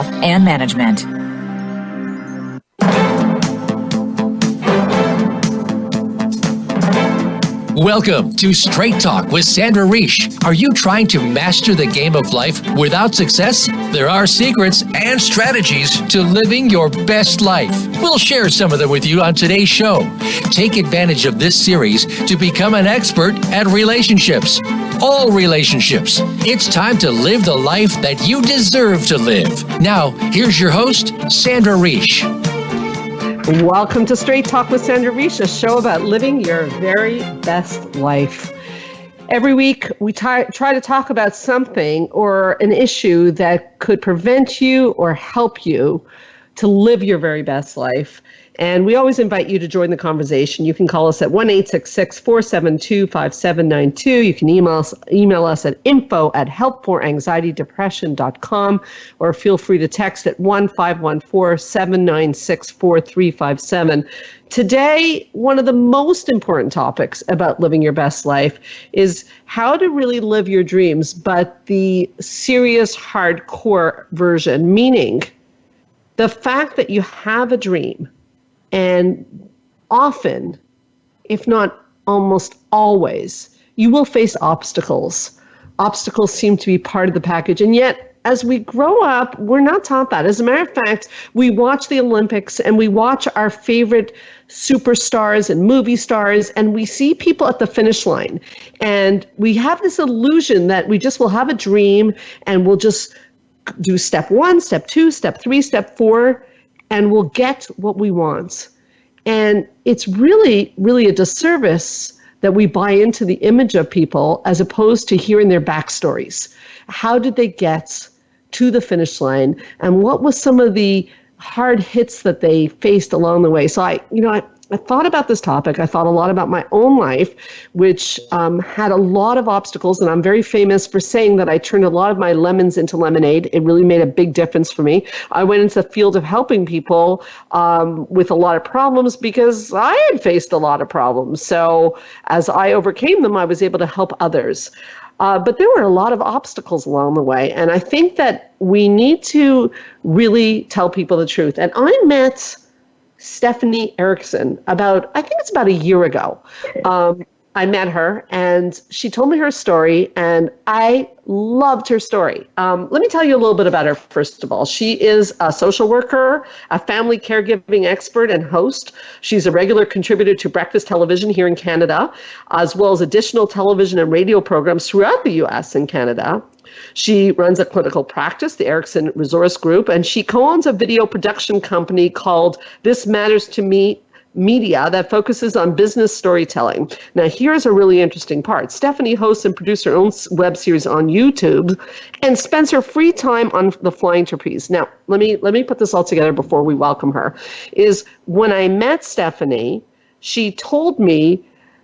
health and management. Welcome to Straight Talk with Sandra Reich. Are you trying to master the game of life without success? There are secrets and strategies to living your best life. We'll share some of them with you on today's show. Take advantage of this series to become an expert at relationships. All relationships. It's time to live the life that you deserve to live. Now, here's your host, Sandra Reich. Welcome to Straight Talk with Sandra Reich, a show about living your very best life. Every week, we try to talk about something or an issue that could prevent you or help you to live your very best life. And we always invite you to join the conversation. You can call us at 1-866-472-5792. You can email us at info@helpforanxietydepression.com, or feel free to text at 1-514-796-4357. Today, one of the most important topics about living your best life is how to really live your dreams, but the serious, hardcore version, meaning the fact that you have a dream. And often, if not almost always, you will face obstacles. Obstacles seem to be part of the package. And yet, as we grow up, we're not taught that. As a matter of fact, we watch the Olympics and we watch our favorite superstars and movie stars, and we see people at the finish line. And we have this illusion that we just will have a dream and we'll just do step 1, step 2, step 3, step 4, and we'll get what we want. And it's really, really a disservice that we buy into the image of people as opposed to hearing their backstories. How did they get to the finish line? And what was some of the hard hits that they faced along the way? So I thought about this topic. I thought a lot about my own life, which had a lot of obstacles. And I'm very famous for saying that I turned a lot of my lemons into lemonade. It really made a big difference for me. I went into the field of helping people with a lot of problems because I had faced a lot of problems. So as I overcame them, I was able to help others. But there were a lot of obstacles along the way. And I think that we need to really tell people the truth. And I met Stephanie Erickson about a year ago. I met her and she told me her story and I loved her story. Let me tell you a little bit about her first of all. She is a social worker, a family caregiving expert and host. She's a regular contributor to breakfast television here in Canada, as well as additional television and radio programs throughout the U.S. and Canada. She runs a clinical practice, the Erickson Resource Group, and she co-owns a video production company called This Matters to Me Media that focuses on business storytelling. Now, here's a really interesting part. Stephanie hosts and produces her own web series on YouTube and spends her free time on the flying trapeze. Now, let me put this all together before we welcome her. Is when I met Stephanie, she told me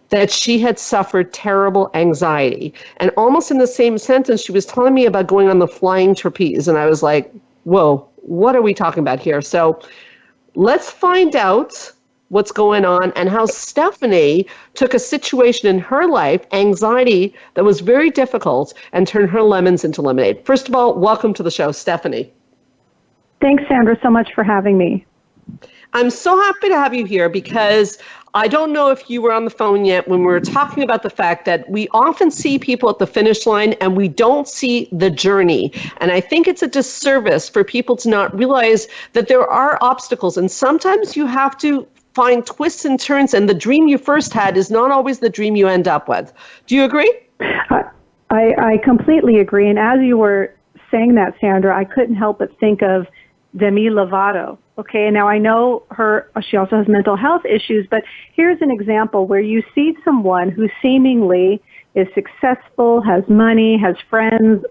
that she had suffered terrible anxiety. And almost in the same sentence, she was telling me about going on the flying trapeze. And I was like, whoa, what are we talking about here? So let's find out what's going on and how Stephanie took a situation in her life, anxiety that was very difficult, and turned her lemons into lemonade. First of all, welcome to the show, Stephanie. Thanks, Sandra, so much for having me. I'm so happy to have you here because I don't know if you were on the phone yet when we were talking about the fact that we often see people at the finish line and we don't see the journey. And I think it's a disservice for people to not realize that there are obstacles. And sometimes you have to find twists and turns, and the dream you first had is not always the dream you end up with. Do you agree? I completely agree. And as you were saying that, Sandra, I couldn't help but think of Demi Lovato. Okay, now I know she also has mental health issues, but here's an example where you see someone who seemingly is successful, has money, has friends,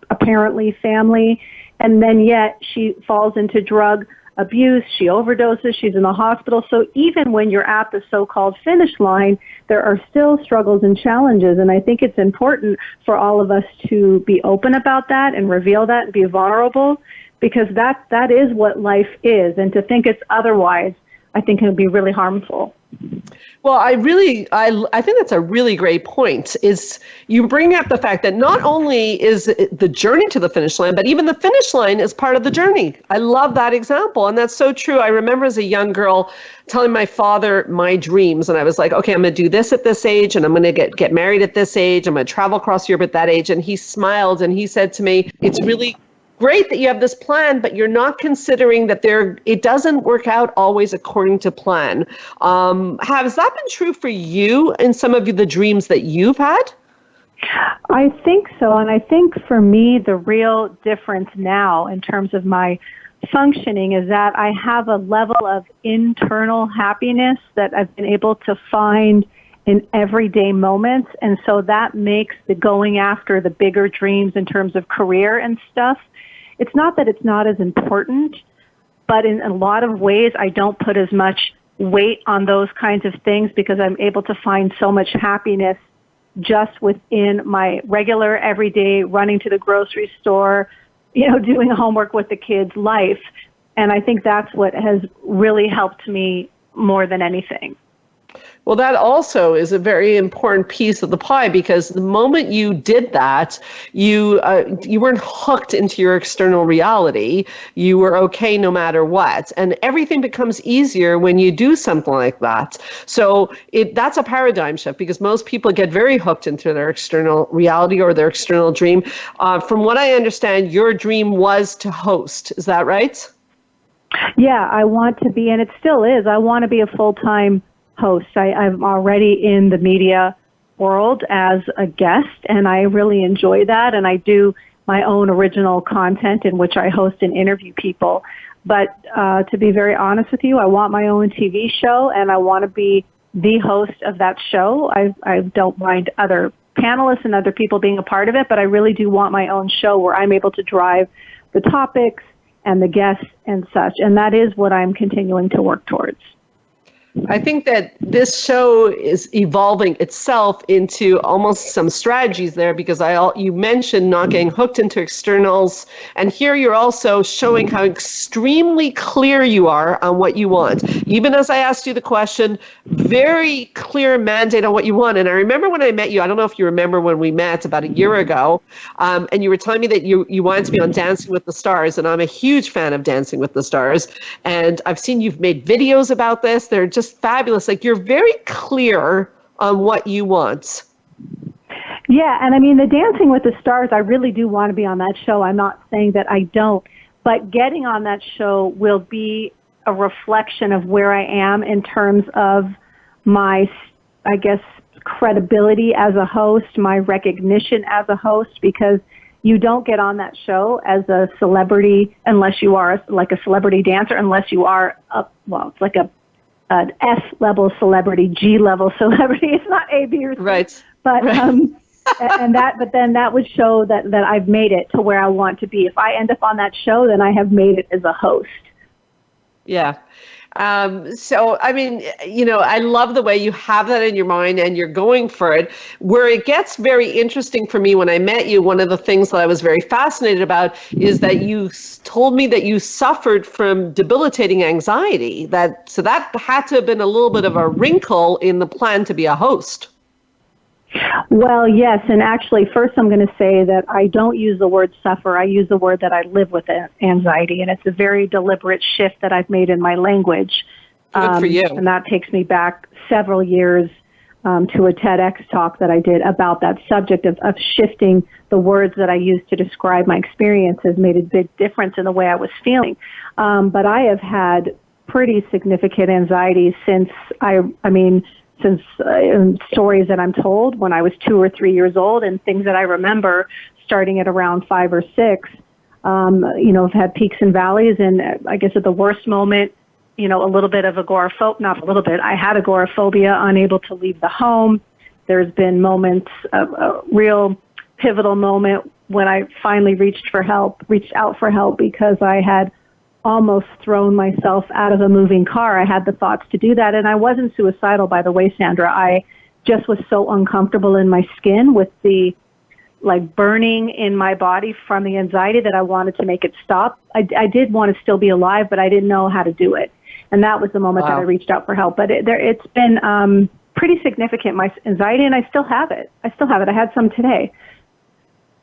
apparently family, and then yet she falls into drug abuse, she overdoses, she's in the hospital. So even when you're at the so-called finish line, there are still struggles and challenges. And I think it's important for all of us to be open about that and reveal that and be vulnerable, because that is what life is. And to think it's otherwise, I think it would be really harmful. Well, I think that's a really great point, is you bring up the fact that not only is it the journey to the finish line, but even the finish line is part of the journey. I love that example. And that's so true. I remember as a young girl telling my father my dreams. And I was like, okay, I'm going to do this at this age, and I'm going to get married at this age. I'm going to travel across Europe at that age. And he smiled and he said to me, it's really great that you have this plan, but you're not considering that it doesn't work out always according to plan. Has that been true for you in some of the dreams that you've had? I think so. And I think for me, the real difference now in terms of my functioning is that I have a level of internal happiness that I've been able to find in everyday moments. And so that makes the going after the bigger dreams in terms of career and stuff, it's not that it's not as important, but in a lot of ways, I don't put as much weight on those kinds of things because I'm able to find so much happiness just within my regular everyday running to the grocery store, doing homework with the kids life. And I think that's what has really helped me more than anything. Well, that also is a very important piece of the pie, because the moment you did that, you weren't hooked into your external reality. You were okay no matter what. And everything becomes easier when you do something like that. So that's a paradigm shift, because most people get very hooked into their external reality or their external dream. From what I understand, your dream was to host. Is that right? Yeah, I want to be, and it still is, I want to be a full-time host. I'm already in the media world as a guest, and I really enjoy that. And I do my own original content in which I host and interview people. But to be very honest with you, I want my own TV show, and I want to be the host of that show. I don't mind other panelists and other people being a part of it, but I really do want my own show where I'm able to drive the topics and the guests and such. And that is what I'm continuing to work towards. I think that this show is evolving itself into almost some strategies there, because you mentioned not getting hooked into externals, and here you're also showing how extremely clear you are on what you want. Even as I asked you the question, very clear mandate on what you want. And I remember when I met you, I don't know if you remember when we met about a year ago, and you were telling me that you wanted to be on Dancing with the Stars, and I'm a huge fan of Dancing with the Stars, and I've seen you've made videos about this. They're just fabulous. Like, you're very clear on what you want. Yeah, and I mean, the Dancing with the Stars, I really do want to be on that show. I'm not saying that I don't, but getting on that show will be a reflection of where I am in terms of my, I guess, credibility as a host, my recognition as a host, because you don't get on that show as a celebrity unless you are like a celebrity dancer, unless you are it's like an F-level celebrity, G-level celebrity. It's not A, B, or C. Right. But but then that would show that I've made it to where I want to be. If I end up on that show, then I have made it as a host. Yeah. So, I mean, I love the way you have that in your mind and you're going for it. Where it gets very interesting for me when I met you, one of the things that I was very fascinated about is that you told me that you suffered from debilitating anxiety. So that had to have been a little bit of a wrinkle in the plan to be a host. Well, yes, and actually, first I'm going to say that I don't use the word suffer. I use the word that I live with anxiety, and it's a very deliberate shift that I've made in my language. Good for you. And that takes me back several years to a TEDx talk that I did about that subject of shifting the words that I use to describe my experiences made a big difference in the way I was feeling. But I have had pretty significant anxiety since since stories that I'm told when I was 2 or 3 years old, and things that I remember starting at around 5 or 6. I've had peaks and valleys, and I guess at the worst moment, a little bit of not a little bit, I had agoraphobia, unable to leave the home. There's been moments of a real pivotal moment when I finally reached out for help because I had almost thrown myself out of a moving car. I had the thoughts to do that, and I wasn't suicidal, by the way, Sandra. I just was so uncomfortable in my skin with the burning in my body from the anxiety that I wanted to make it stop. I did want to still be alive, but I didn't know how to do it. And that was the moment that I reached out for help. But it's been pretty significant, my anxiety, and I still have it. I had some today.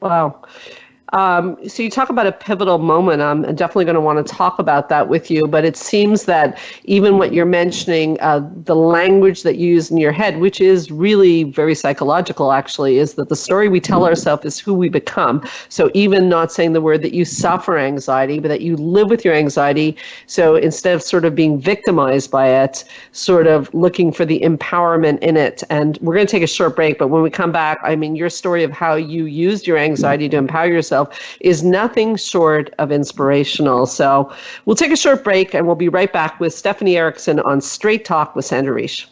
Wow. So you talk about a pivotal moment. I'm definitely going to want to talk about that with you, but it seems that even what you're mentioning, the language that you use in your head, which is really very psychological actually, is that the story we tell ourselves is who we become. So even not saying the word that you suffer anxiety, but that you live with your anxiety. So instead of sort of being victimized by it, sort of looking for the empowerment in it. And we're going to take a short break, but when we come back, I mean, your story of how you used your anxiety to empower yourself is nothing short of inspirational. So we'll take a short break and we'll be right back with Stephanie Erickson on Straight Talk with Sandra Reish.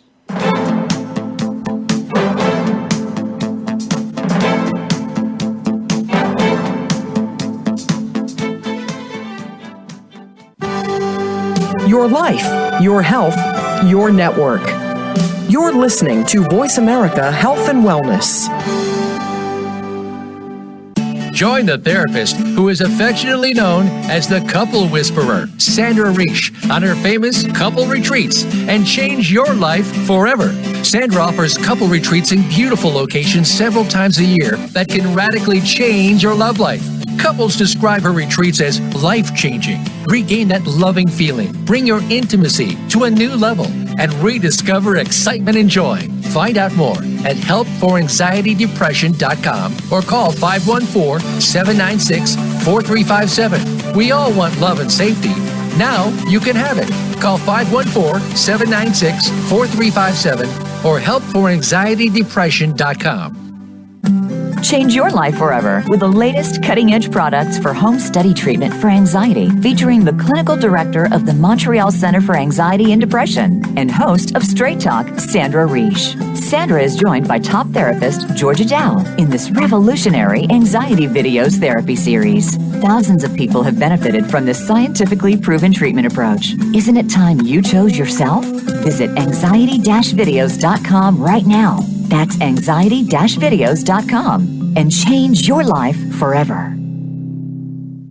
Your life, your health, your network. You're listening to Voice America Health and Wellness. Join the therapist who is affectionately known as the Couple Whisperer, Sandra Reish, on her famous couple retreats and change your life forever. Sandra offers couple retreats in beautiful locations several times a year that can radically change your love life. Couples describe her retreats as life-changing. Regain that loving feeling, bring your intimacy to a new level, and rediscover excitement and joy. Find out more at helpforanxietydepression.com or call 514-796-4357. We all want love and safety. Now you can have it. Call 514-796-4357 or helpforanxietydepression.com. Change your life forever with the latest cutting-edge products for home study treatment for anxiety, featuring the clinical director of the Montreal Center for Anxiety and Depression and host of Straight Talk, Sandra Reish. Sandra is joined by top therapist Georgia Dow in this revolutionary Anxiety Videos therapy series. Thousands of people have benefited from this scientifically proven treatment approach. Isn't it time you chose yourself? Visit anxiety-videos.com right now. That's anxiety-videos.com and change your life forever.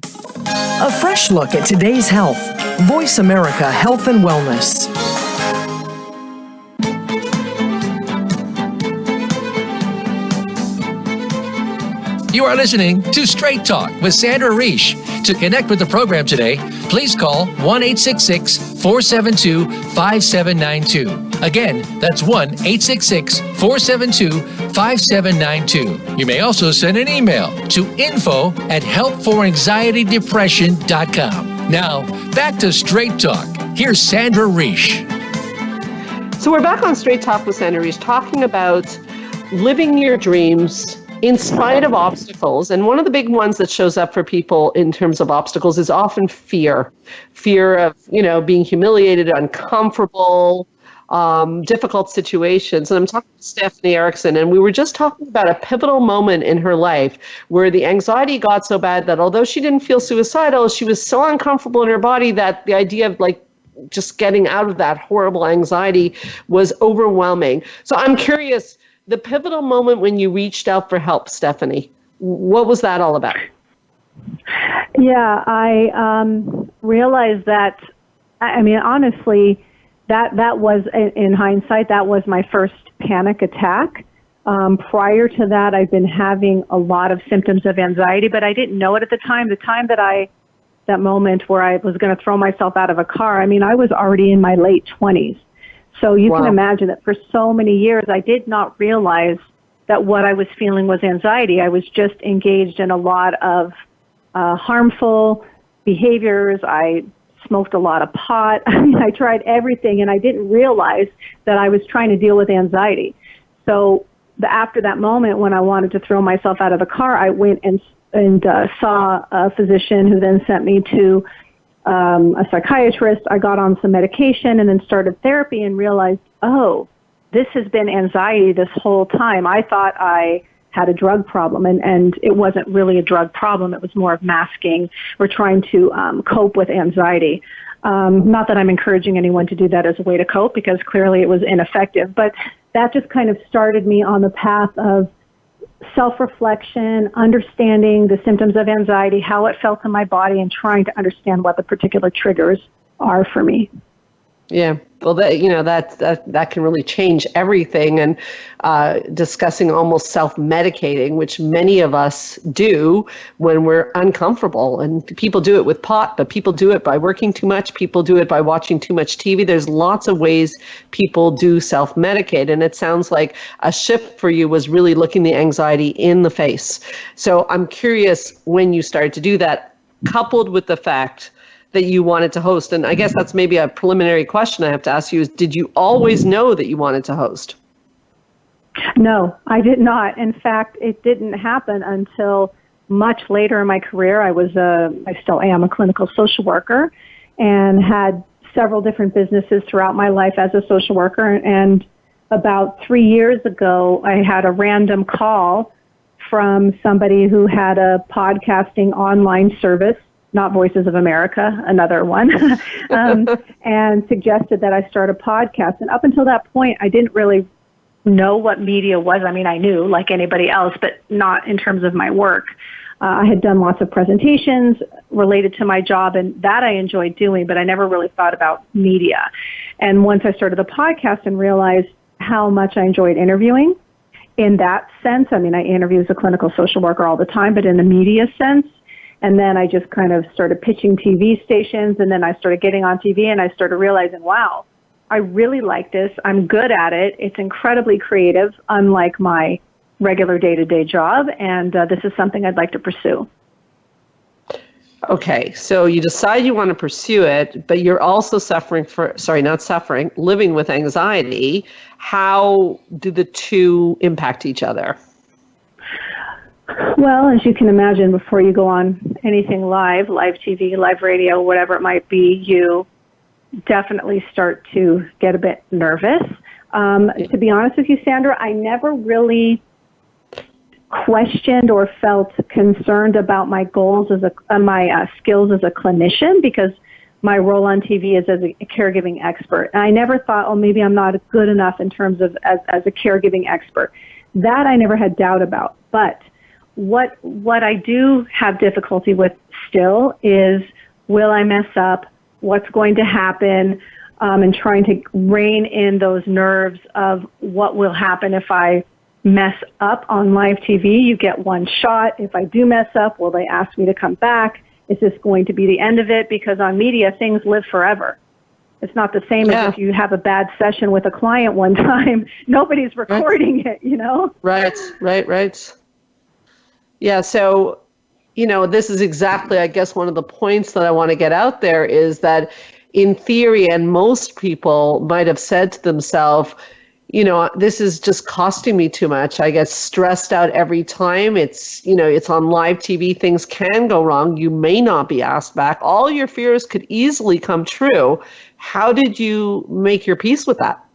A fresh look at today's health. Voice America Health and Wellness. You are listening to Straight Talk with Sandra Reish. To connect with the program today, please call 1-866-472-5792. Again, that's 1-866-472-5792. You may also send an email to info@helpforanxietydepression.com. Now, back to Straight Talk. Here's Sandra Reish. So we're back on Straight Talk with Sandra Reish, talking about living your dreams in spite of obstacles. And one of the big ones that shows up for people in terms of obstacles is often fear. Fear of, being humiliated, uncomfortable, difficult situations. And I'm talking to Stephanie Erickson, and we were just talking about a pivotal moment in her life where the anxiety got so bad that although she didn't feel suicidal, she was so uncomfortable in her body that the idea of just getting out of that horrible anxiety was overwhelming. So I'm curious, the pivotal moment when you reached out for help, Stephanie, what was that all about? Yeah, I realized that, honestly, that was, in hindsight, that was my first panic attack. Prior to that, I've been having a lot of symptoms of anxiety, but I didn't know it at the time. The time that moment where I was going to throw myself out of a car, I was already in my late 20s. So you can imagine that for so many years, I did not realize that what I was feeling was anxiety. I was just engaged in a lot of harmful behaviors. I smoked a lot of pot. I tried everything, and I didn't realize that I was trying to deal with anxiety. So after that moment, when I wanted to throw myself out of the car, I went and saw a physician who then sent me to a psychiatrist. I got on some medication and then started therapy and realized, this has been anxiety this whole time. I thought I had a drug problem, and it wasn't really a drug problem. It was more of masking or trying to cope with anxiety. Not that I'm encouraging anyone to do that as a way to cope, because clearly it was ineffective, but that just kind of started me on the path of self-reflection, understanding the symptoms of anxiety, how it felt in my body, and trying to understand what the particular triggers are for me. Yeah. Well, that can really change everything. And discussing almost self-medicating, which many of us do when we're uncomfortable. And people do it with pot, but people do it by working too much. People do it by watching too much TV. There's lots of ways people do self-medicate. And it sounds like a shift for you was really looking the anxiety in the face. So I'm curious when you started to do that, coupled with the fact that you wanted to host. And I guess that's maybe a preliminary question I have to ask you is, did you always know that you wanted to host? No, I did not. In fact, it didn't happen until much later in my career. I still am a clinical social worker and had several different businesses throughout my life as a social worker. And about 3 years ago, I had a random call from somebody who had a podcasting online service, not Voices of America, another one, and suggested that I start a podcast. And up until that point, I didn't really know what media was. I mean, I knew like anybody else, but not in terms of my work. I had done lots of presentations related to my job, and that I enjoyed doing, but I never really thought about media. And once I started the podcast and realized how much I enjoyed interviewing, in that sense, I mean, I interview as a clinical social worker all the time, but in the media sense, and then I just kind of started pitching TV stations, and then I started getting on TV, and I started realizing, wow, I really like this. I'm good at it. It's incredibly creative, unlike my regular day-to-day job, and this is something I'd like to pursue. Okay, so you decide you want to pursue it, but you're also living with anxiety. How do the two impact each other? Well, as you can imagine, before you go on anything live TV, live radio, whatever it might be, you definitely start to get a bit nervous. To be honest with you, Sandra, I never really questioned or felt concerned about my goals as my skills as a clinician, because my role on TV is as a caregiving expert. And I never thought, oh, maybe I'm not good enough in terms of as a caregiving expert. That I never had doubt about. But what I do have difficulty with still is, will I mess up? What's going to happen? And trying to rein in those nerves of what will happen if I mess up on live TV. You get one shot. If I do mess up, will they ask me to come back? Is this going to be the end of it? Because on media, things live forever. It's not the same as if you have a bad session with a client one time. Nobody's recording it, you know? Right. Yeah, so, this is exactly, I guess, one of the points that I want to get out there is that in theory, and most people might have said to themselves, this is just costing me too much. I get stressed out every time. It's on live TV. Things can go wrong. You may not be asked back. All your fears could easily come true. How did you make your peace with that?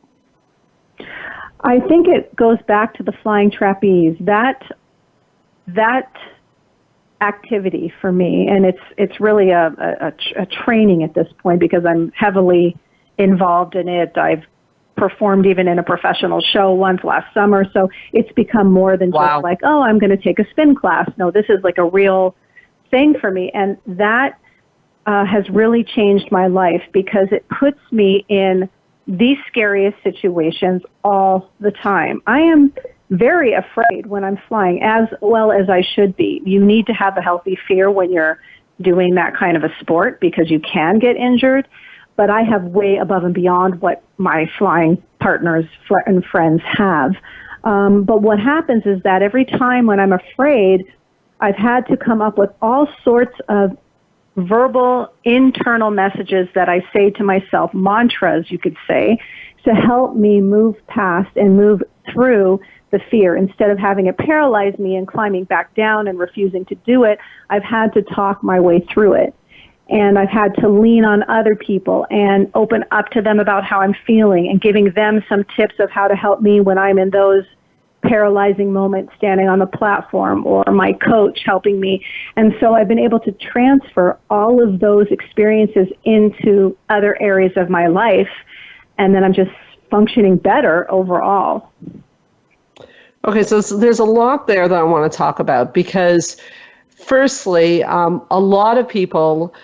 I think it goes back to the flying trapeze. That activity for me, and it's really a training at this point because I'm heavily involved in it. I've performed even in a professional show once last summer, so it's become more than just like, oh, I'm going to take a spin class. No, this is like a real thing for me, and that has really changed my life because it puts me in the scariest situations all the time. I am very afraid when I'm flying, as well as I should be. You need to have a healthy fear when you're doing that kind of a sport because you can get injured. But I have way above and beyond what my flying partners and friends have. But what happens is that every time when I'm afraid, I've had to come up with all sorts of verbal internal messages that I say to myself, mantras, you could say, to help me move past and move through the fear. Instead of having it paralyze me and climbing back down and refusing to do it, I've had to talk my way through it. And I've had to lean on other people and open up to them about how I'm feeling and giving them some tips of how to help me when I'm in those paralyzing moments standing on the platform, or my coach helping me. And so I've been able to transfer all of those experiences into other areas of my life, and then I'm just functioning better overall. Okay, so there's a lot there that I want to talk about because firstly, a lot of people,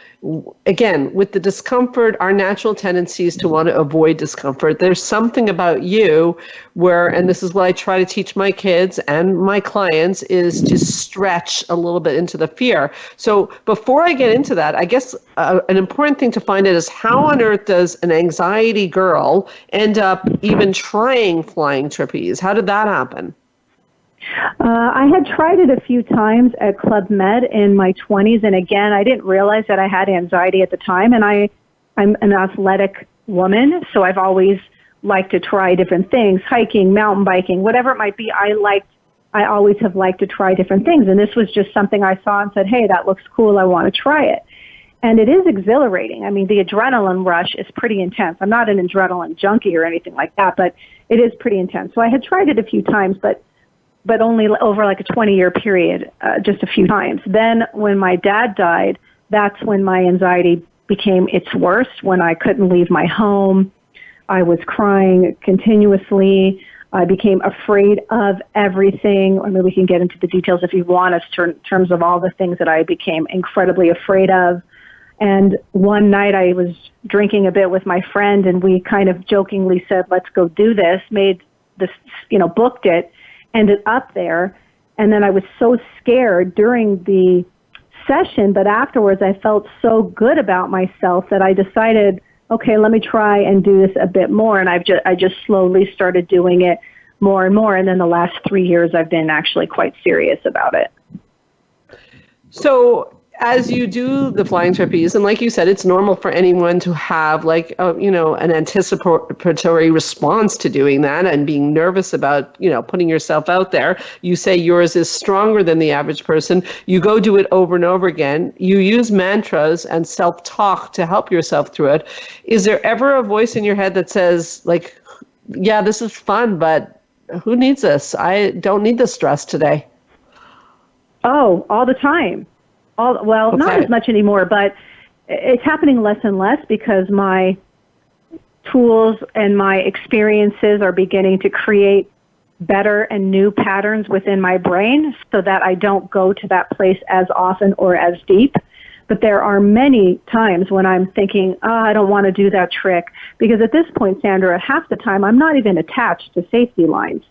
again, with the discomfort, our natural tendency is to want to avoid discomfort. There's something about you where, and this is what I try to teach my kids and my clients, is to stretch a little bit into the fear. So before I get into that, I guess an important thing to find out is how on earth does an anxiety girl end up even trying flying trapeze? How did that happen? I had tried it a few times at Club Med in my 20s, and again, I didn't realize that I had anxiety at the time, and I'm an athletic woman, so I've always liked to try different things, hiking, mountain biking, whatever it might be. I always have liked to try different things, and this was just something I saw and said, hey, that looks cool, I want to try it. And it is exhilarating. I mean, the adrenaline rush is pretty intense. I'm not an adrenaline junkie or anything like that, but it is pretty intense. So I had tried it a few times, but only over like a 20-year period, just a few times. Then when my dad died, that's when my anxiety became its worst, when I couldn't leave my home. I was crying continuously. I became afraid of everything. I mean, we can get into the details if you want us in terms of all the things that I became incredibly afraid of. And one night I was drinking a bit with my friend, and we kind of jokingly said, let's go do this, made this, booked it, ended up there. And then I was so scared during the session, but afterwards I felt so good about myself that I decided, okay, let me try and do this a bit more. And I just slowly started doing it more and more. And then the last 3 years I've been actually quite serious about it. So as you do the flying trapeze, and like you said, it's normal for anyone to have an anticipatory response to doing that and being nervous about, putting yourself out there. You say yours is stronger than the average person. You go do it over and over again. You use mantras and self-talk to help yourself through it. Is there ever a voice in your head that says, yeah, this is fun, but who needs this? I don't need the stress today. Oh, all the time. Well, not as much anymore, but it's happening less and less because my tools and my experiences are beginning to create better and new patterns within my brain so that I don't go to that place as often or as deep. But there are many times when I'm thinking, I don't want to do that trick. Because at this point, Sandra, half the time I'm not even attached to safety lines.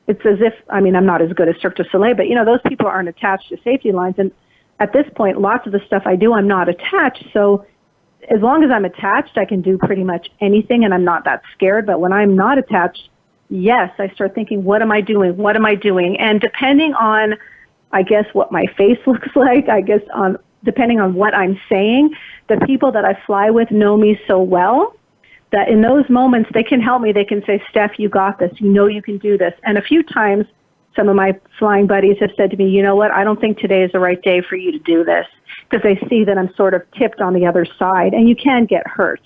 It's as if, I'm not as good as Cirque du Soleil, but, those people aren't attached to safety lines. And at this point, lots of the stuff I do, I'm not attached. So as long as I'm attached, I can do pretty much anything, and I'm not that scared. But when I'm not attached, yes, I start thinking, what am I doing? What am I doing? And depending on, I guess, what my face looks like, depending on what I'm saying, the people that I fly with know me so well that in those moments, they can help me. They can say, Steph, you got this. You can do this. And a few times, some of my flying buddies have said to me, you know what, I don't think today is the right day for you to do this, because they see that I'm sort of tipped on the other side, and you can get hurt,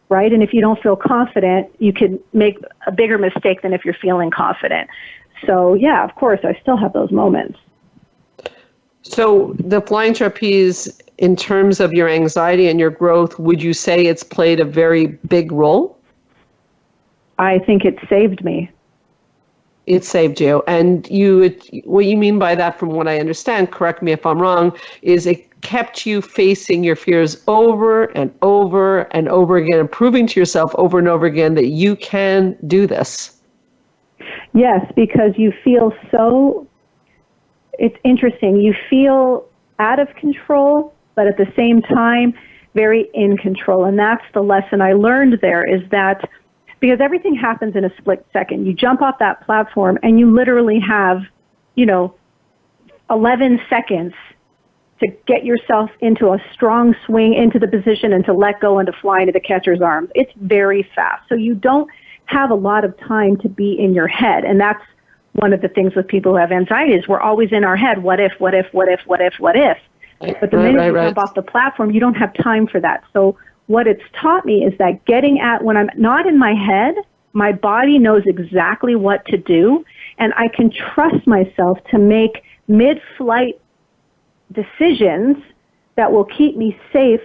right? And if you don't feel confident, you can make a bigger mistake than if you're feeling confident. So, yeah, of course, I still have those moments. So the flying trapeze, in terms of your anxiety and your growth, would you say it's played a very big role? I think it saved me. It saved you. And what you mean by that, from what I understand, correct me if I'm wrong, is it kept you facing your fears over and over and over again, and proving to yourself over and over again that you can do this. Yes, because you feel it's interesting. You feel out of control, but at the same time, very in control. And that's the lesson I learned there, is that because everything happens in a split second. You jump off that platform and you literally have, 11 seconds to get yourself into a strong swing into the position and to let go and to fly into the catcher's arms. It's very fast. So you don't have a lot of time to be in your head. And that's one of the things with people who have anxiety, is we're always in our head. What if, what if, what if, what if, what if? But the minute you jump off the platform, you don't have time for that. So what it's taught me is that when I'm not in my head, my body knows exactly what to do, and I can trust myself to make mid-flight decisions that will keep me safe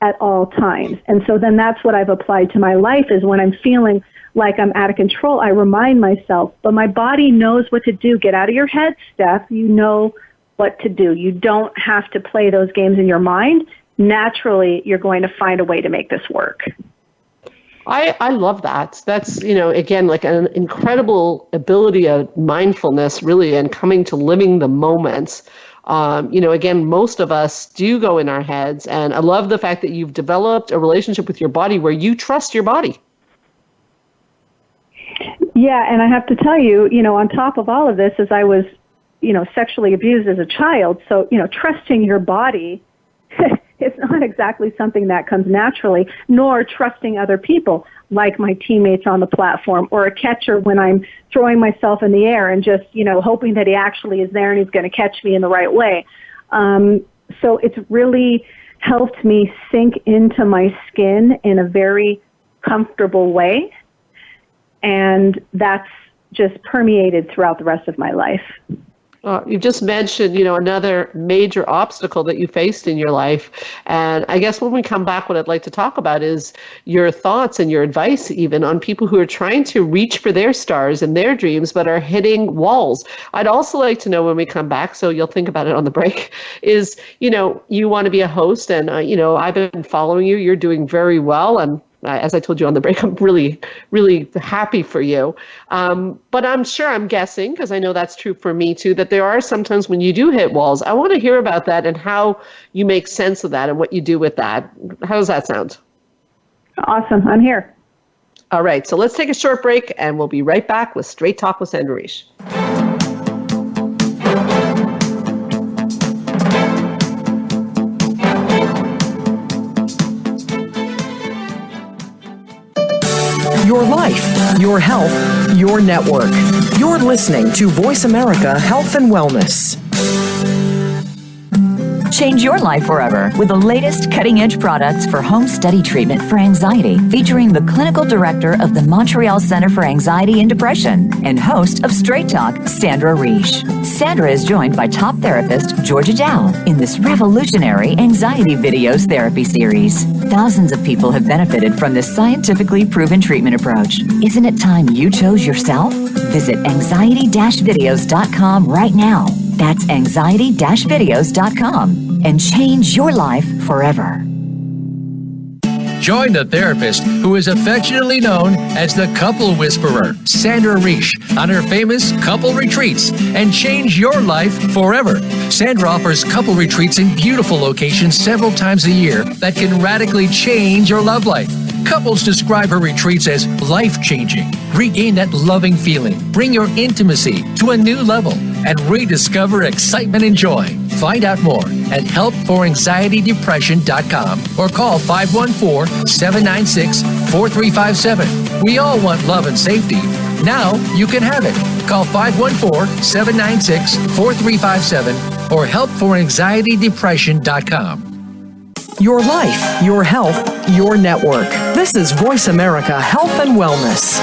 at all times. And so then that's what I've applied to my life, is when I'm feeling like I'm out of control, I remind myself, but my body knows what to do. Get out of your head, Steph. You know what to do. You don't have to play those games in your mind. naturally you're going to find a way to make this work. I love that. That's, again, like an incredible ability of mindfulness, really, and coming to living the moment. Again, most of us do go in our heads, and I love the fact that you've developed a relationship with your body where you trust your body. Yeah, and I have to tell you, on top of all of this, as I was, sexually abused as a child, so, trusting your body it's not exactly something that comes naturally, nor trusting other people, like my teammates on the platform, or a catcher when I'm throwing myself in the air and just, hoping that he actually is there and he's going to catch me in the right way. So it's really helped me sink into my skin in a very comfortable way, and that's just permeated throughout the rest of my life. You've just mentioned, another major obstacle that you faced in your life. And I guess when we come back, what I'd like to talk about is your thoughts and your advice even on people who are trying to reach for their stars and their dreams, but are hitting walls. I'd also like to know when we come back, so you'll think about it on the break, is, you want to be a host, and, I've been following you. You're doing very well. And as I told you on the break, I'm really, really happy for you. But I'm guessing, because I know that's true for me too, that there are sometimes when you do hit walls. I want to hear about that and how you make sense of that and what you do with that. How does that sound? Awesome. I'm here. All right. So let's take a short break, and we'll be right back with Straight Talk with Sandra Reish. Your life, your health, your network. You're listening to Voice America Health and Wellness. Change your life forever with the latest cutting-edge products for home study treatment for anxiety, featuring the clinical director of the Montreal Center for Anxiety and Depression and host of Straight Talk, Sandra Reish. Sandra is joined by top therapist Georgia Dow in this revolutionary anxiety videos therapy series. Thousands of people have benefited from this scientifically proven treatment approach. Isn't it time you chose yourself? Visit anxiety-videos.com right now. That's anxiety-videos.com and change your life forever. Join the therapist who is affectionately known as the Couple Whisperer, Sandra Reish, on her famous couple retreats and change your life forever. Sandra offers couple retreats in beautiful locations several times a year that can radically change your love life. Couples describe her retreats as life-changing. Regain that loving feeling, bring your intimacy to a new level, and rediscover excitement and joy. Find out more at helpforanxietydepression.com or call 514-796-4357. We all want love and safety. Now you can have it. Call 514-796-4357 or helpforanxietydepression.com. Your life, your health, your network. This is Voice America Health and Wellness.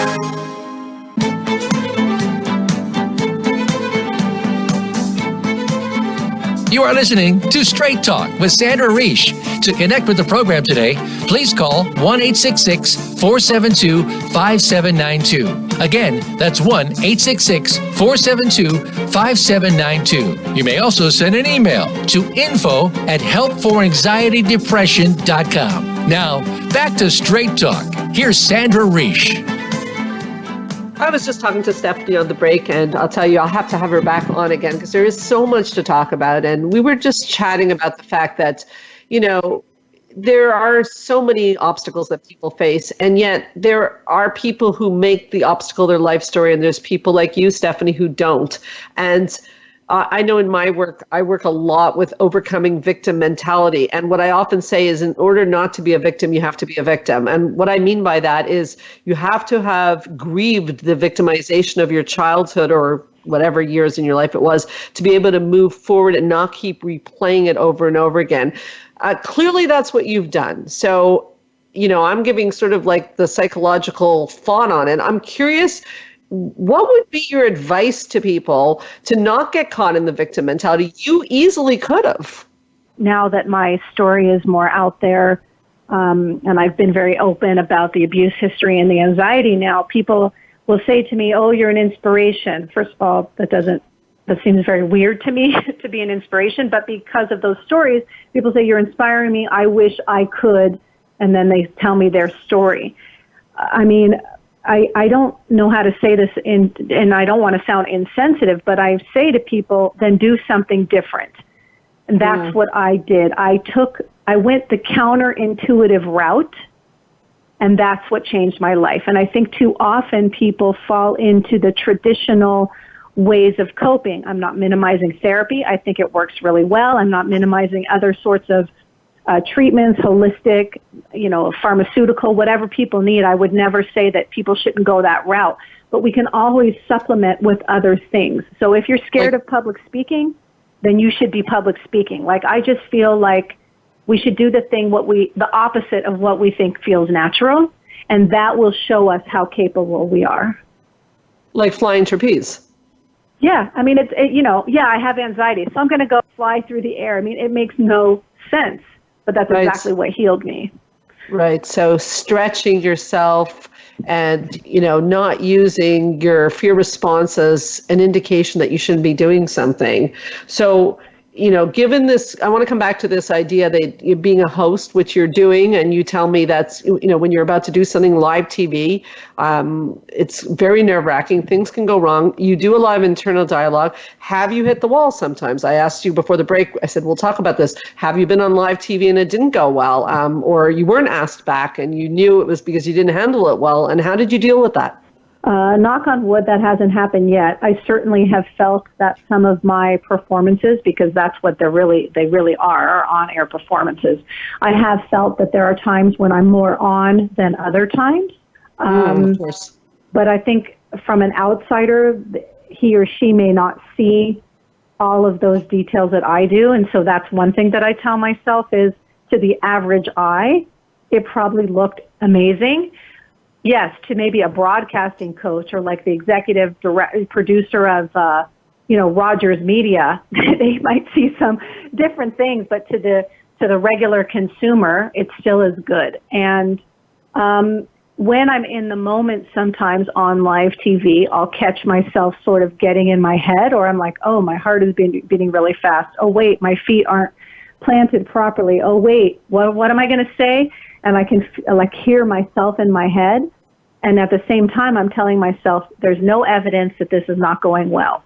You are listening to Straight Talk with Sandra Reish. To connect with the program today, please call 1-866-472-5792. Again, that's 1-866-472-5792. You may also send an email to info@helpforanxietydepression.com. Now, back to Straight Talk. Here's Sandra Reish. I was just talking to Stephanie on the break, and I'll tell you, I'll have to have her back on again because there is so much to talk about. And we were just chatting about the fact that, there are so many obstacles that people face, and yet there are people who make the obstacle their life story, and there's people like you, Stephanie, who don't. And I know in my work, I work a lot with overcoming victim mentality. And what I often say is, in order not to be a victim, you have to be a victim. And what I mean by that is you have to have grieved the victimization of your childhood or whatever years in your life it was to be able to move forward and not keep replaying it over and over again. Clearly, that's what you've done. So, I'm giving sort of like the psychological thought on it. I'm curious, what would be your advice to people to not get caught in the victim mentality? You easily could have. Now that my story is more out there, and I've been very open about the abuse history and the anxiety now, people will say to me, "Oh, you're an inspiration." First of all, that doesn't that seems very weird to me to be an inspiration, but because of those stories, people say, you're inspiring me, I wish I could, and then they tell me their story. I mean, I don't know how to say this, and I don't want to sound insensitive, but I say to people, then do something different. And that's what I did. I went the counterintuitive route, and that's what changed my life. And I think too often people fall into the traditional ways of coping. I'm not minimizing therapy. I think it works really well. I'm not minimizing other sorts of treatments, holistic, pharmaceutical, whatever people need. I would never say that people shouldn't go that route, but we can always supplement with other things. So if you're scared of public speaking, then you should be public speaking. Like, I just feel like we should do the opposite of what we think feels natural, and that will show us how capable we are. Like flying trapeze. Yeah, I mean, I have anxiety, so I'm going to go fly through the air. I mean, it makes no sense. But that's exactly what healed me. Right. So stretching yourself and, not using your fear response as an indication that you shouldn't be doing something. So, given this, I want to come back to this idea that you're being a host, which you're doing, and you tell me that's, when you're about to do something live TV, it's very nerve-wracking. Things can go wrong. You do a live internal dialogue. Have you hit the wall sometimes? I asked you before the break, I said, we'll talk about this. Have you been on live TV and it didn't go well? Or you weren't asked back and you knew it was because you didn't handle it well? And how did you deal with that? Knock on wood, that hasn't happened yet. I certainly have felt that some of my performances, because that's what they really are on-air performances. I have felt that there are times when I'm more on than other times. Of course. But I think from an outsider, he or she may not see all of those details that I do. And so that's one thing that I tell myself is, to the average eye, it probably looked amazing. Yes, to maybe a broadcasting coach or like the executive producer of, Rogers Media, they might see some different things, but to the regular consumer, it still is good. And when I'm in the moment, sometimes on live TV, I'll catch myself sort of getting in my head, or I'm like, oh, my heart is beating really fast. Oh, wait, my feet aren't planted properly. Oh, wait, what am I going to say? And I can hear myself in my head. And at the same time, I'm telling myself, there's no evidence that this is not going well.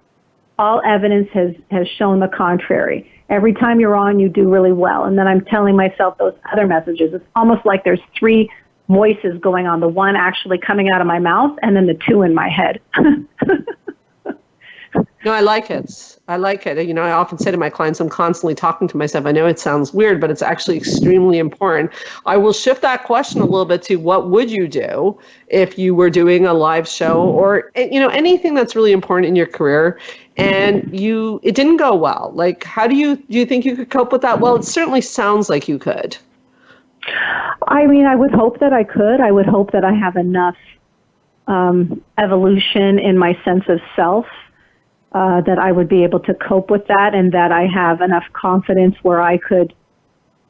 All evidence has shown the contrary. Every time you're on, you do really well. And then I'm telling myself those other messages. It's almost like there's three voices going on, the one actually coming out of my mouth and then the two in my head. No, I like it. I often say to my clients, I'm constantly talking to myself. I know it sounds weird, but it's actually extremely important. I will shift that question a little bit to, what would you do if you were doing a live show or, anything that's really important in your career and it didn't go well? Like, how do you think you could cope with that? Well, it certainly sounds like you could. I mean, I would hope that I could. I would hope that I have enough evolution in my sense of self that I would be able to cope with that, and that I have enough confidence where I could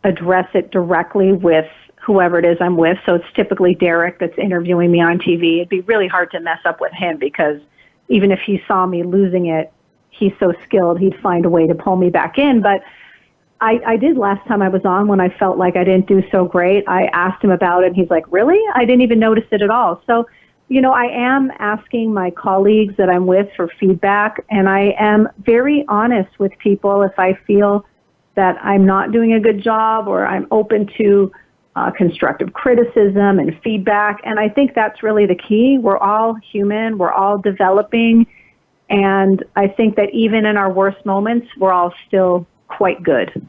address it directly with whoever it is I'm with. So it's typically Derek that's interviewing me on TV. It'd be really hard to mess up with him, because even if he saw me losing it, he's so skilled, he'd find a way to pull me back in. But I did last time I was on, when I felt like I didn't do so great. I asked him about it, and he's like, really? I didn't even notice it at all. So, I am asking my colleagues that I'm with for feedback, and I am very honest with people if I feel that I'm not doing a good job, or I'm open to constructive criticism and feedback. And I think that's really the key. We're all human. We're all developing. And I think that even in our worst moments, we're all still quite good.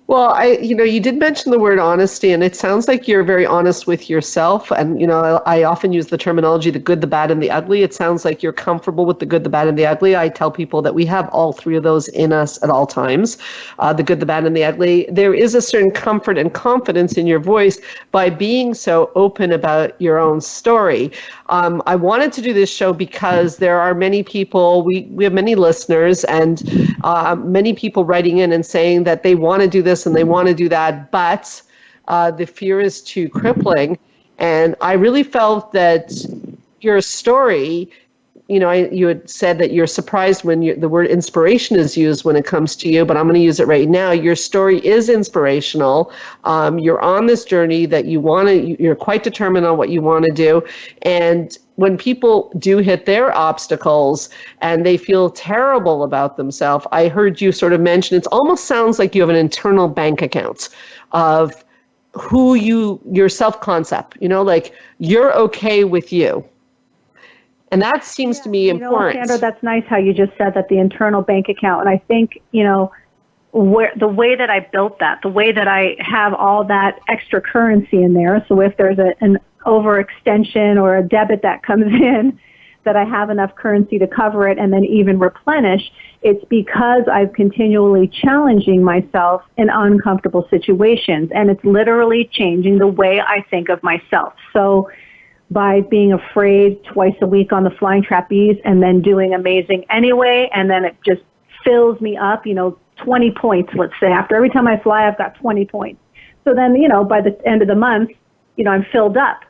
Well, you did mention the word honesty, and it sounds like you're very honest with yourself. And, I often use the terminology, the good, the bad, and the ugly. It sounds like you're comfortable with the good, the bad, and the ugly. I tell people that we have all three of those in us at all times, the good, the bad, and the ugly. There is a certain comfort and confidence in your voice by being so open about your own story. I wanted to do this show because there are many people, we have many listeners, and many people writing in and saying that they want to do this and they want to do that, but the fear is too crippling. And I really felt that your story you had said that you're surprised when the word inspiration is used when it comes to you, but I'm going to use it right now. Your story is inspirational. You're on this journey that you're quite determined on what you want to do. And when people do hit their obstacles and they feel terrible about themselves, I heard you sort of mention, it almost sounds like you have an internal bank account of your self-concept, like you're okay with you. And that seems to me important. Sandra, that's nice how you just said that, the internal bank account. And I think, the way that I built that, the way that I have all that extra currency in there. So if there's an overextension or a debit that comes in, that I have enough currency to cover it and then even replenish, it's because I've continually challenging myself in uncomfortable situations. And it's literally changing the way I think of myself. So by being afraid twice a week on the flying trapeze and then doing amazing anyway, and then it just fills me up, 20 points, let's say. After every time I fly, I've got 20 points. So then, by the end of the month, I'm filled up.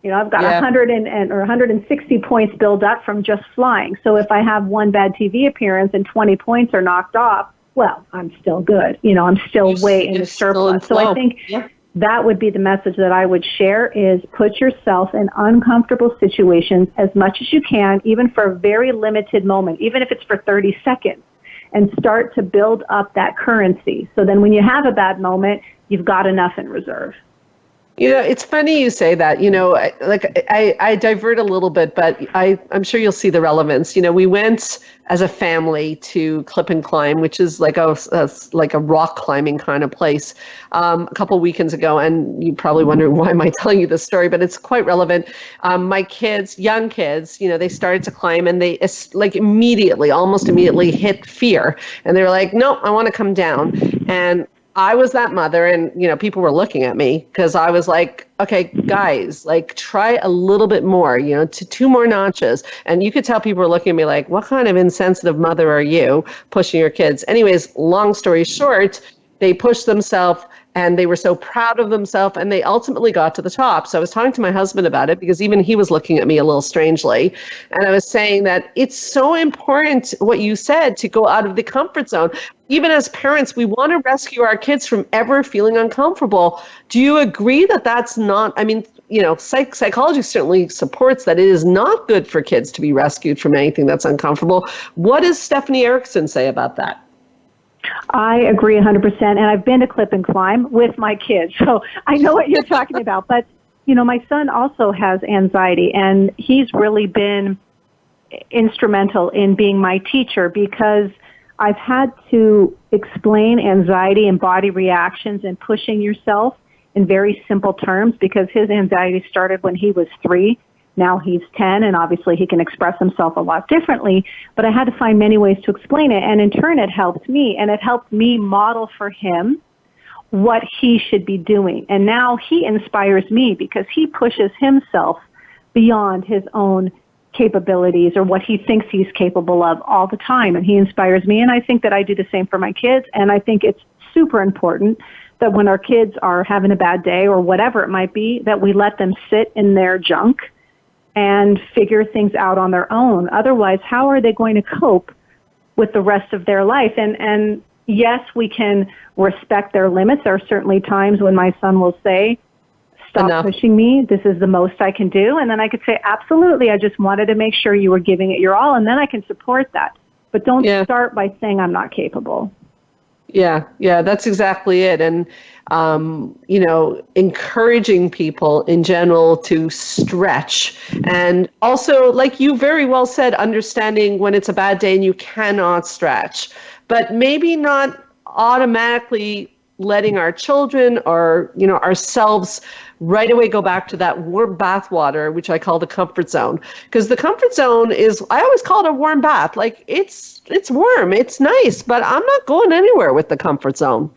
I've got 100 or 160 points built up from just flying. So if I have one bad TV appearance and 20 points are knocked off, well, I'm still good. I'm still way in the surplus. So I think that would be the message that I would share, is put yourself in uncomfortable situations as much as you can, even for a very limited moment, even if it's for 30 seconds, and start to build up that currency. So then when you have a bad moment, you've got enough in reserve. It's funny you say that. I divert a little bit, but I'm sure you'll see the relevance. We went as a family to Clip and Climb, which is like a rock climbing kind of place, a couple weekends ago. And you probably wondering, why am I telling you this story? But it's quite relevant. My kids, young kids, they started to climb, and they almost immediately hit fear, and they were like, "No, I want to come down." And I was that mother, and, people were looking at me because I was like, okay, guys, try a little bit more, to 2 more notches. And you could tell people were looking at me like, what kind of insensitive mother are you pushing your kids? Anyways, long story short, they pushed themselves, and they were so proud of themselves, and they ultimately got to the top. So I was talking to my husband about it, because even he was looking at me a little strangely. And I was saying that it's so important, what you said, to go out of the comfort zone. Even as parents, we want to rescue our kids from ever feeling uncomfortable. Do you agree that that's not, psychology certainly supports that it is not good for kids to be rescued from anything that's uncomfortable. What does Stephanie Erickson say about that? I agree 100%, and I've been to Clip and Climb with my kids, so I know what you're talking about. But, my son also has anxiety, and he's really been instrumental in being my teacher, because I've had to explain anxiety and body reactions and pushing yourself in very simple terms, because his anxiety started when he was 3. Now he's 10, and obviously he can express himself a lot differently, but I had to find many ways to explain it. And in turn, it helped me, and it helped me model for him what he should be doing. And now he inspires me, because he pushes himself beyond his own capabilities or what he thinks he's capable of all the time. And he inspires me, and I think that I do the same for my kids. And I think it's super important that when our kids are having a bad day or whatever it might be, that we let them sit in their junk and figure things out on their own. Otherwise, how are they going to cope with the rest of their life? And yes, we can respect their limits. There are certainly times when my son will say, "Stop pushing me. This is the most I can do." And then I could say, "Absolutely. I just wanted to make sure you were giving it your all." And then I can support that. But don't start by saying I'm not capable. Yeah, that's exactly it. And, encouraging people in general to stretch. And also, like you very well said, understanding when it's a bad day and you cannot stretch. But maybe not automatically letting our children or, ourselves right away go back to that warm bath water, which I call the comfort zone. Because the comfort zone is, I always call it a warm bath. Like, it's warm, it's nice, but I'm not going anywhere with the comfort zone.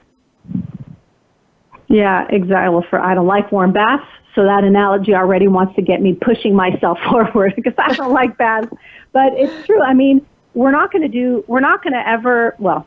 Yeah, exactly. Well, I don't like warm baths, so that analogy already wants to get me pushing myself forward, because I don't like baths. But it's true. I mean, we're not going to ever, well,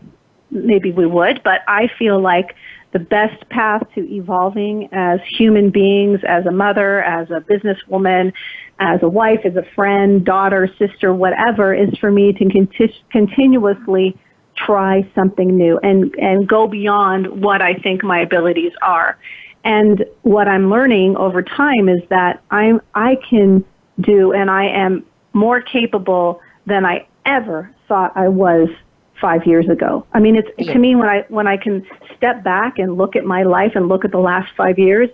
maybe we would, but I feel like the best path to evolving as human beings, as a mother, as a businesswoman, as a wife, as a friend, daughter, sister, whatever, is for me to continuously try something new and go beyond what I think my abilities are. And what I'm learning over time is that I can do, and I am more capable than I ever thought I was 5 years ago. I mean, to me, when I can step back and look at my life and look at the last 5 years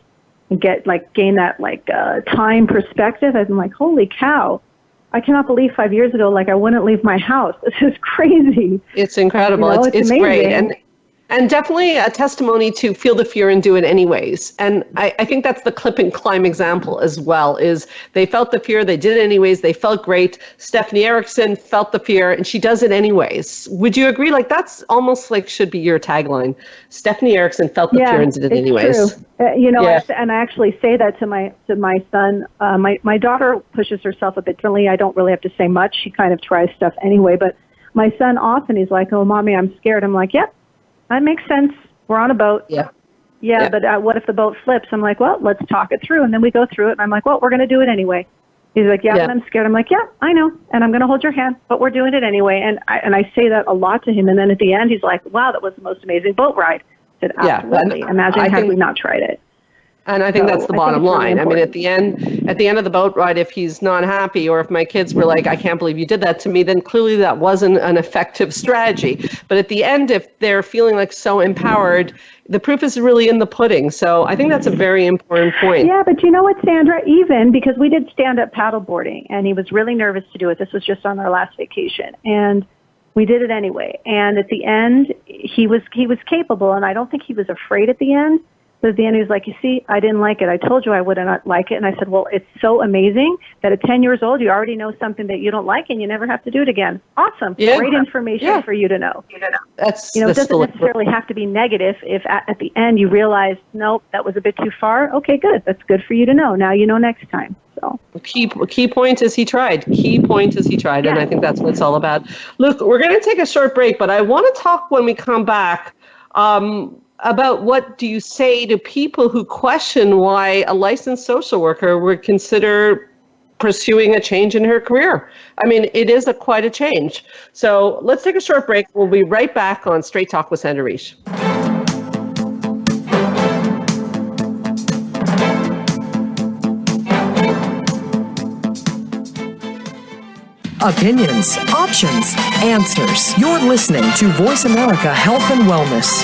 and gain that time perspective, I'm like, holy cow, I cannot believe 5 years ago, I wouldn't leave my house. This is crazy. It's incredible. It's great. And definitely a testimony to feel the fear and do it anyways. And I think that's the clip and climb example as well, is they felt the fear, they did it anyways, they felt great. Stephanie Erickson felt the fear and she does it anyways. Would you agree? That's almost should be your tagline. Stephanie Erickson felt the fear and did it anyways. True. And I actually say that to my son. My daughter pushes herself a bit differently. I don't really have to say much. She kind of tries stuff anyway. But my son often, he's like, oh, Mommy, I'm scared. I'm like, yep. That makes sense. We're on a boat. Yeah. But what if the boat flips? I'm like, well, let's talk it through. And then we go through it. And I'm like, well, we're going to do it anyway. He's like, but I'm scared. I'm like, yeah, I know. And I'm going to hold your hand, but we're doing it anyway. And I say that a lot to him. And then at the end, he's like, wow, that was the most amazing boat ride. I said, absolutely. Imagine had we not tried it. And I think that's the bottom line. I mean, at the end of the boat ride, if he's not happy, or if my kids were like, I can't believe you did that to me, then clearly that wasn't an effective strategy. But at the end, if they're feeling so empowered, the proof is really in the pudding. So I think that's a very important point. Yeah, but you know what, Sandra, even because we did stand-up paddleboarding, and he was really nervous to do it. This was just on our last vacation. And we did it anyway. And at the end, he was capable, and I don't think he was afraid at the end. But at the end, he was like, you see, I didn't like it. I told you I would not like it. And I said, well, it's so amazing that at 10 years old, you already know something that you don't like and you never have to do it again. Awesome. Yeah. Great information for you to know. It doesn't necessarily have to be negative if at the end you realize, nope, that was a bit too far. Okay, good. That's good for you to know. Now you know next time. So key point is he tried. And I think that's what it's all about. Look, we're going to take a short break, but I want to talk when we come back about what do you say to people who question why a licensed social worker would consider pursuing a change in her career. I mean, it is quite a change. So let's take a short break. We'll be right back on Straight Talk with Sandra Reish. Opinions, options, answers. You're listening to Voice America Health and Wellness.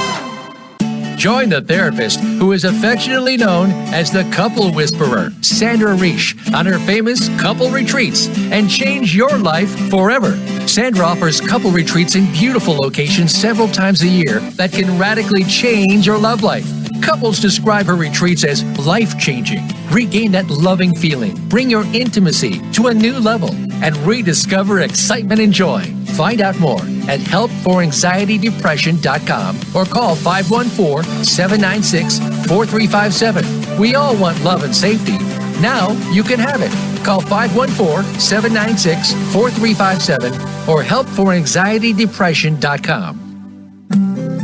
Join the therapist who is affectionately known as the Couple Whisperer, Sandra Reish, on her famous couple retreats and change your life forever. Sandra offers couple retreats in beautiful locations several times a year that can radically change your love life. Couples describe her retreats as life-changing. Regain that loving feeling, bring your intimacy to a new level, and rediscover excitement and joy. Find out more at helpforanxietydepression.com or call 514-796-4357. We all want love and safety. Now you can have it. Call 514-796-4357 or helpforanxietydepression.com.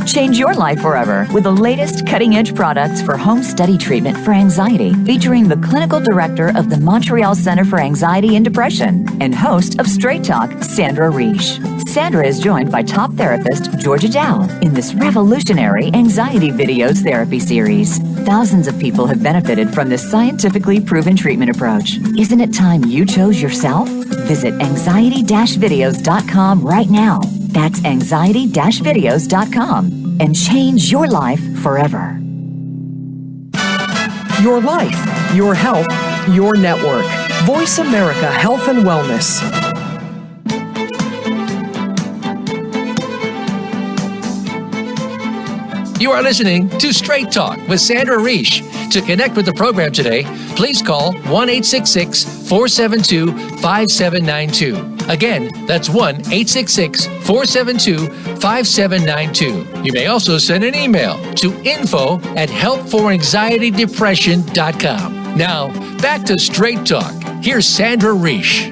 Change your life forever with the latest cutting-edge products for home study treatment for anxiety, featuring the clinical director of the Montreal Center for Anxiety and Depression and host of Straight Talk, Sandra Reish. Sandra is joined by top therapist Georgia Dow in this revolutionary anxiety videos therapy series. Thousands of people have benefited from this scientifically proven treatment approach. Isn't it time you chose yourself? Visit anxiety-videos.com right now. That's anxiety-videos.com and change your life forever. Your life, your health, your network. Voice America Health and Wellness. You are listening to Straight Talk with Sandra Reish. To connect with the program today, please call 1-866-472-5792. Again, that's 1-866-472-5792. You may also send an email to info@helpforanxietydepression.com. Now, back to Straight Talk. Here's Sandra Reish.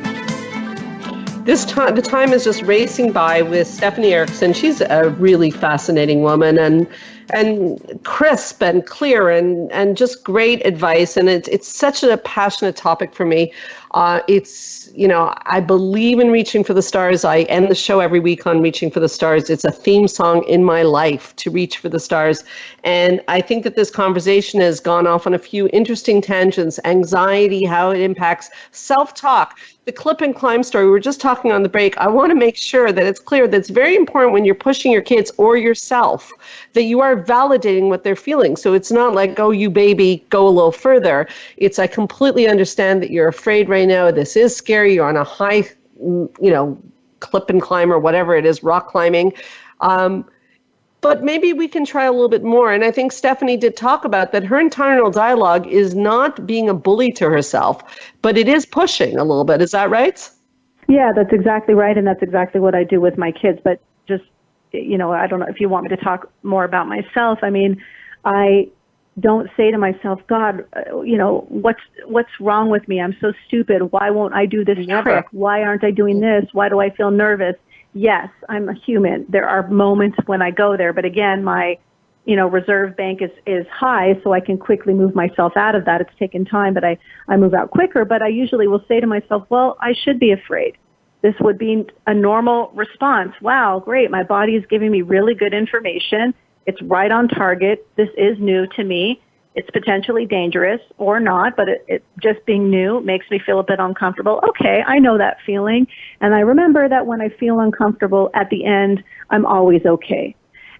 The time is just racing by with Stephanie Erickson. She's a really fascinating woman, and and crisp and clear and just great advice. And it's such a passionate topic for me. I believe in reaching for the stars. I end the show every week on Reaching for the Stars. It's a theme song in my life to reach for the stars. And I think that this conversation has gone off on a few interesting tangents. Anxiety, how it impacts self-talk. The clip and climb story, we were just talking on the break. I want to make sure that it's clear that it's very important when you're pushing your kids or yourself that you are validating what they're feeling. So it's not like, oh, you baby, go a little further. It's, I completely understand that you're afraid right now. This is scary. You're on a high, clip and climb or whatever it is, rock climbing. But maybe we can try a little bit more. And I think Stephanie did talk about that her internal dialogue is not being a bully to herself, but it is pushing a little bit. Is that right? Yeah, that's exactly right. And that's exactly what I do with my kids. But just, I don't know if you want me to talk more about myself. I mean, I don't say to myself, God, what's wrong with me? I'm so stupid. Why won't I do this trick? Why aren't I doing this? Why do I feel nervous? Yes, I'm a human. There are moments when I go there, but again, my, reserve bank is high, so I can quickly move myself out of that. It's taken time, but I move out quicker. But I usually will say to myself, well, I should be afraid. This would be a normal response. Wow, great. My body is giving me really good information. It's right on target. This is new to me. It's potentially dangerous or not, but it just being new makes me feel a bit uncomfortable. Okay, I know that feeling. And I remember that when I feel uncomfortable, at the end, I'm always okay.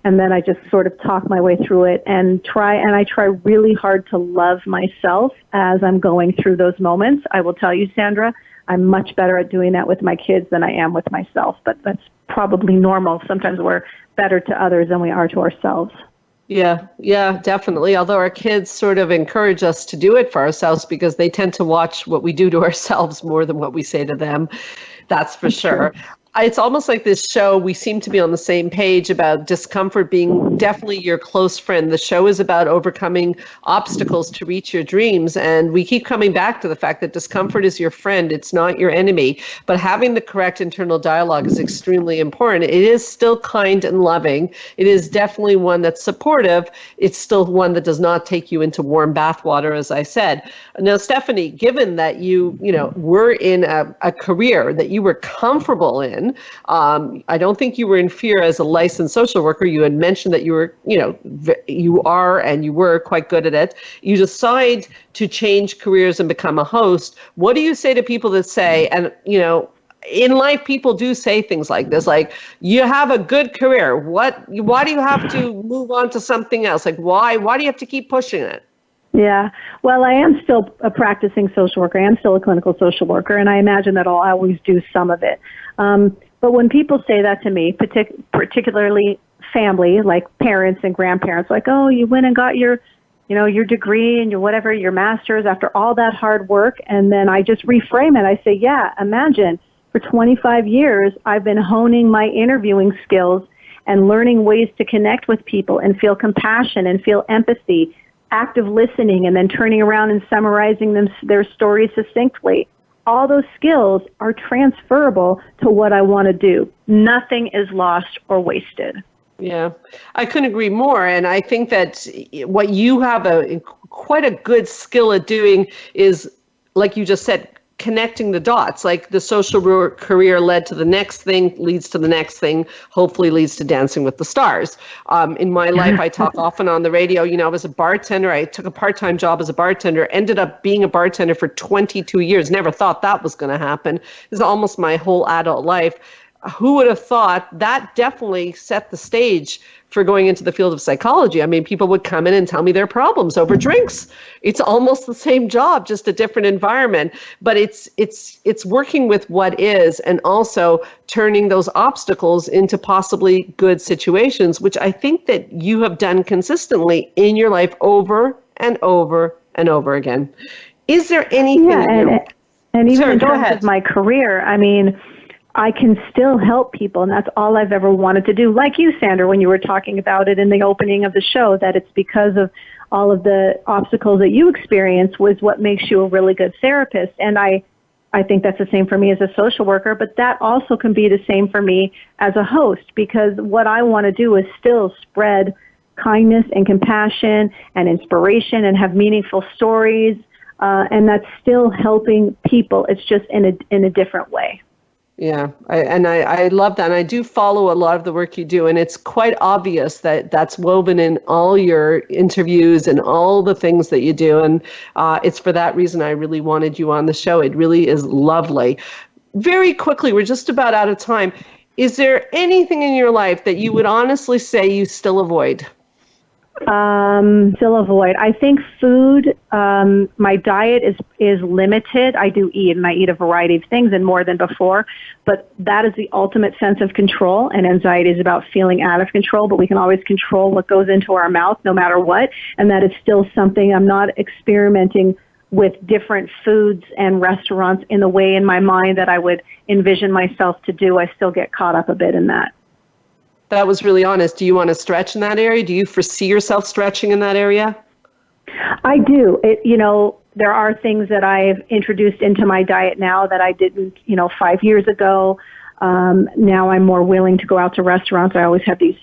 And then I just sort of talk my way through it and I try really hard to love myself as I'm going through those moments. I will tell you, Sandra, I'm much better at doing that with my kids than I am with myself, but that's probably normal. Sometimes we're better to others than we are to ourselves. Yeah, definitely. Although our kids sort of encourage us to do it for ourselves because they tend to watch what we do to ourselves more than what we say to them. That's for sure. It's almost like this show, we seem to be on the same page about discomfort being definitely your close friend. The show is about overcoming obstacles to reach your dreams. And we keep coming back to the fact that discomfort is your friend. It's not your enemy. But having the correct internal dialogue is extremely important. It is still kind and loving. It is definitely one that's supportive. It's still one that does not take you into warm bathwater, as I said. Now, Stephanie, given that you were in a career that you were comfortable in, I don't think you were in fear as a licensed social worker. You had mentioned that you were, you are and you were quite good at it. You decide to change careers and become a host. What do you say to people that say, and, in life, people do say things like this, like, you have a good career. Why do you have to move on to something else? Like, why do you have to keep pushing it? Yeah, well, I am still a practicing social worker. I am still a clinical social worker, and I imagine that I'll always do some of it. But when people say that to me, particularly family, like parents and grandparents, like, oh, you went and got your degree and your master's after all that hard work, and then I just reframe it. I say, yeah, imagine for 25 years I've been honing my interviewing skills and learning ways to connect with people and feel compassion and feel empathy, active listening, and then turning around and summarizing their stories succinctly. All those skills are transferable to what I want to do. Nothing is lost or wasted. Yeah, I couldn't agree more. And I think that what you have quite a good skill at doing is, like you just said, connecting the dots. Like the social career led to the next thing, leads to the next thing, hopefully leads to Dancing with the Stars. In my life, I talk often on the radio. I was a bartender. I took a part-time job as a bartender, ended up being a bartender for 22 years. Never thought that was going to happen. This is almost my whole adult life. Who would have thought that definitely set the stage for going into the field of psychology? I mean, people would come in and tell me their problems over drinks. It's almost the same job, just a different environment. But it's working with what is and also turning those obstacles into possibly good situations, which I think that you have done consistently in your life over and over and over again. Is there anything? Yeah, and even in terms of my career, I mean, I can still help people, and that's all I've ever wanted to do. Like you, Sandra, when you were talking about it in the opening of the show, that it's because of all of the obstacles that you experience was what makes you a really good therapist. And I think that's the same for me as a social worker, but that also can be the same for me as a host, because what I want to do is still spread kindness and compassion and inspiration and have meaningful stories. And that's still helping people. It's just in a different way. Yeah, I love that. And I do follow a lot of the work you do. And it's quite obvious that that's woven in all your interviews and all the things that you do. And it's for that reason I really wanted you on the show. It really is lovely. Very quickly, we're just about out of time. Is there anything in your life that you would honestly say you still avoid? Still avoid. I think food, my diet is limited. I do eat, and I eat a variety of things and more than before, but that is the ultimate sense of control, and anxiety is about feeling out of control, but we can always control what goes into our mouth no matter what, and that is still something. I'm not experimenting with different foods and restaurants in the way in my mind that I would envision myself to do. I still get caught up a bit in that. That was really honest. Do you want to stretch in that area? Do you foresee yourself stretching in that area? I do. There are things that I've introduced into my diet now that I didn't, 5 years ago. Now I'm more willing to go out to restaurants. I always have these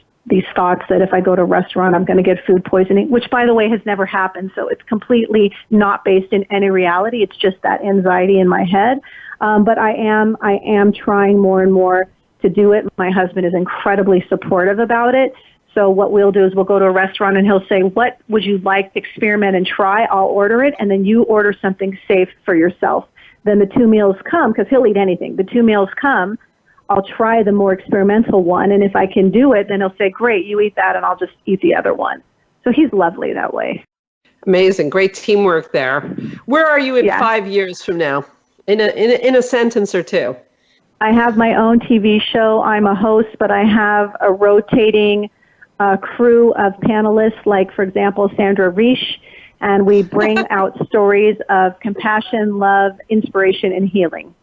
thoughts that if I go to a restaurant, I'm going to get food poisoning, which, by the way, has never happened. So it's completely not based in any reality. It's just that anxiety in my head. But I am trying more and more to do it. My husband is incredibly supportive about it. So what we'll do is we'll go to a restaurant and he'll say, what would you like to experiment and try? I'll order it. And then you order something safe for yourself. Then the 2 meals come, because he'll eat anything. The 2 meals come, I'll try the more experimental one. And if I can do it, then he'll say, great, you eat that and I'll just eat the other one. So he's lovely that way. Amazing. Great teamwork there. Where are you in 5 years from now? In a sentence or two. I have my own TV show. I'm a host, but I have a rotating crew of panelists, like, for example, Sandra Riche, and we bring out stories of compassion, love, inspiration, and healing.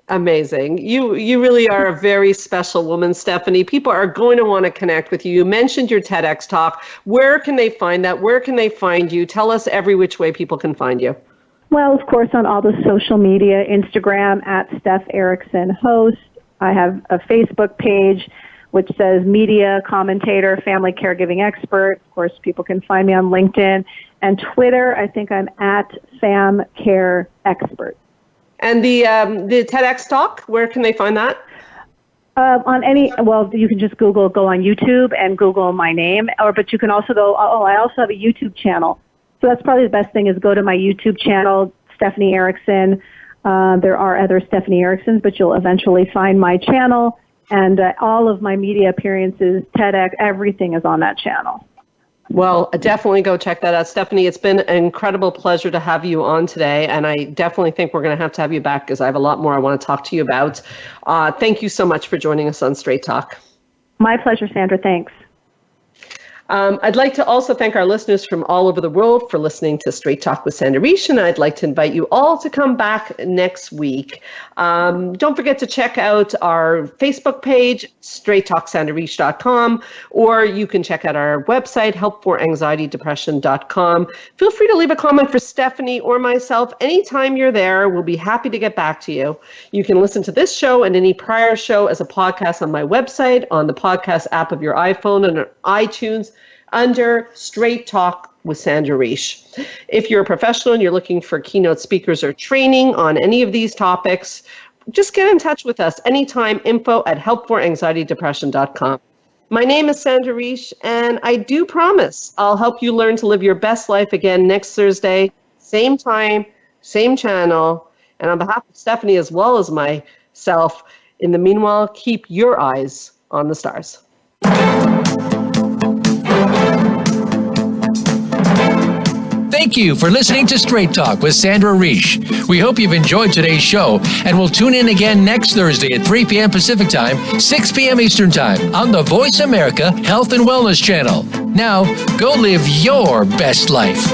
Amazing. You really are a very special woman, Stephanie. People are going to want to connect with you. You mentioned your TEDx talk. Where can they find that? Where can they find you? Tell us every which way people can find you. Well, of course, on all the social media, Instagram at Steph Erickson Host. I have a Facebook page which says Media Commentator, Family Caregiving Expert. Of course, people can find me on LinkedIn. And Twitter, I think I'm at Fam Care Expert. And the TEDx talk, where can they find that? You can just go on YouTube and Google my name, but you can also go, I also have a YouTube channel. So that's probably the best thing is go to my YouTube channel, Stephanie Erickson. There are other Stephanie Ericksons, but you'll eventually find my channel. And all of my media appearances, TEDx, everything is on that channel. Well, definitely go check that out. Stephanie, it's been an incredible pleasure to have you on today. And I definitely think we're going to have you back because I have a lot more I want to talk to you about. Thank you so much for joining us on Straight Talk. My pleasure, Sandra. Thanks. I'd like to also thank our listeners from all over the world for listening to Straight Talk with Sandra Riche, and I'd like to invite you all to come back next week. Don't forget to check out our Facebook page, straighttalksandrariche.com, or you can check out our website, helpforanxietydepression.com. Feel free to leave a comment for Stephanie or myself. Anytime you're there, we'll be happy to get back to you. You can listen to this show and any prior show as a podcast on my website, on the podcast app of your iPhone, and on iTunes, under Straight Talk with Sandra Riche. If you're a professional and you're looking for keynote speakers or training on any of these topics, just get in touch with us anytime, info@helpforanxietydepression.com. My name is Sandra Riche, and I do promise I'll help you learn to live your best life again next Thursday, same time, same channel. And on behalf of Stephanie as well as myself, in the meanwhile, keep your eyes on the stars. Thank you for listening to Straight Talk with Sandra Riche. We hope you've enjoyed today's show, and we'll tune in again next Thursday at 3 p.m. Pacific Time, 6 p.m. Eastern Time on the Voice America Health and Wellness Channel. Now, go live your best life.